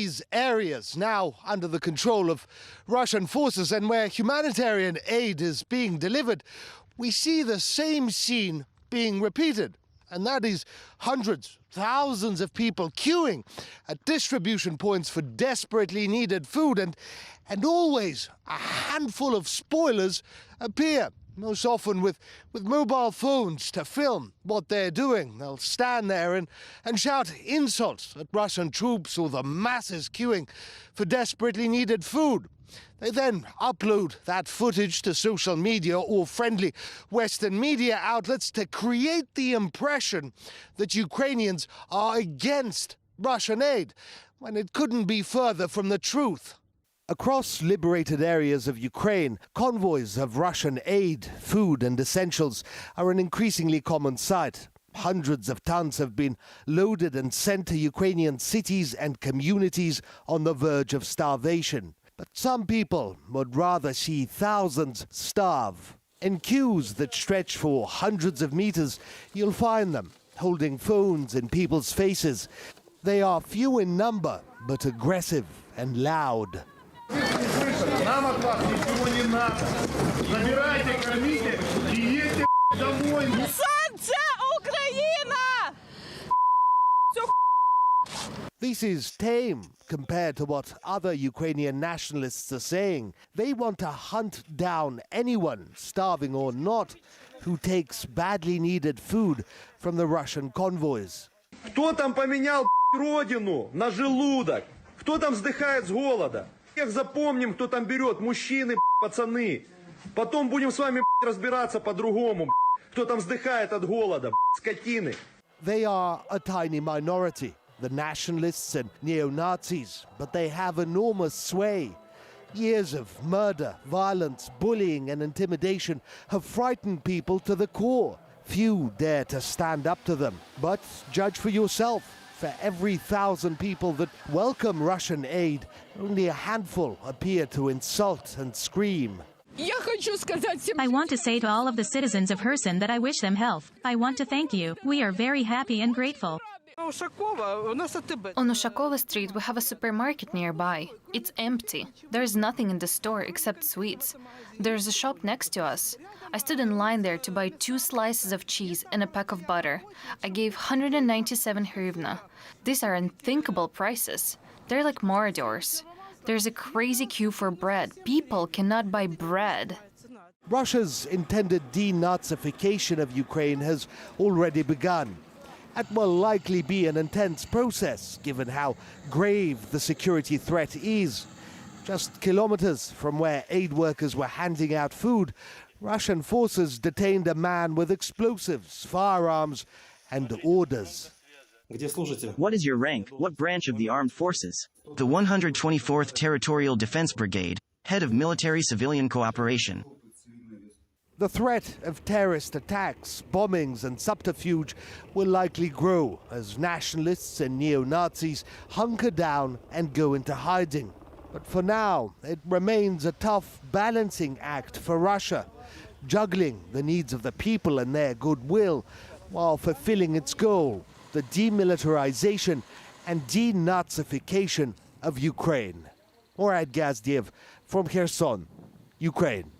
these areas now under the control of Russian forces and where humanitarian aid is being delivered, we see the same scene being repeated. And that is hundreds, thousands of people queuing at distribution points for desperately needed food. And always a handful of spoilers appear, most often with mobile phones to film what they're doing. They'll stand there and shout insults at Russian troops or the masses queuing for desperately needed food. They then upload that footage to social media or friendly Western media outlets to create the impression that Ukrainians are against Russian aid, when it couldn't be further from the truth. Across liberated areas of Ukraine, convoys of Russian aid, food and essentials are an increasingly common sight. Hundreds of tons have been loaded and sent to Ukrainian cities and communities on the verge of starvation. But some people would rather see thousands starve. In queues that stretch for hundreds of meters, you'll find them holding phones in people's faces. They are few in number, but aggressive and loud. Нам от вас ничего не надо. Забирайте, кормите и едьте домой. Сонце, Україна! This is tame compared to what other Ukrainian nationalists are saying. They want to hunt down anyone, starving or not, who takes badly needed food from the Russian convoys. Кто там поменял родину на желудок? Кто там вздыхает с голода? Всех запомним, кто там берет, мужчины, пацаны. Потом будем с вами разбираться по-другому, кто там вздыхает от голода, скотины. They are a tiny minority, the nationalists and neo-Nazis, but they have enormous sway. Years of murder, violence, bullying and intimidation have frightened people to the core. Few dare to stand up to them, but judge for yourself. For every 1,000 people that welcome Russian aid, only a handful appear to insult and scream. I want to say to all of the citizens of Kherson that I wish them health. I want to thank you. We are very happy and grateful. On Ushakova Street, we have a supermarket nearby. It's empty. There's nothing in the store except sweets. There's a shop next to us. I stood in line there to buy 2 slices of cheese and a pack of butter. I gave 197 hryvnia. These are unthinkable prices. They're like Moradors. There's a crazy queue for bread. People cannot buy bread. Russia's intended denazification of Ukraine has already begun. It will likely be an intense process, given how grave the security threat is. Just kilometers from where aid workers were handing out food, Russian forces detained a man with explosives, firearms, and orders. What is your rank? What branch of the armed forces? The 124th Territorial Defense Brigade, head of military-civilian cooperation. The threat of terrorist attacks, bombings and subterfuge will likely grow as nationalists and neo-Nazis hunker down and go into hiding. But for now, it remains a tough balancing act for Russia, juggling the needs of the people and their goodwill while fulfilling its goal, the demilitarization and denazification of Ukraine. Morad Gazdiev from Kherson, Ukraine.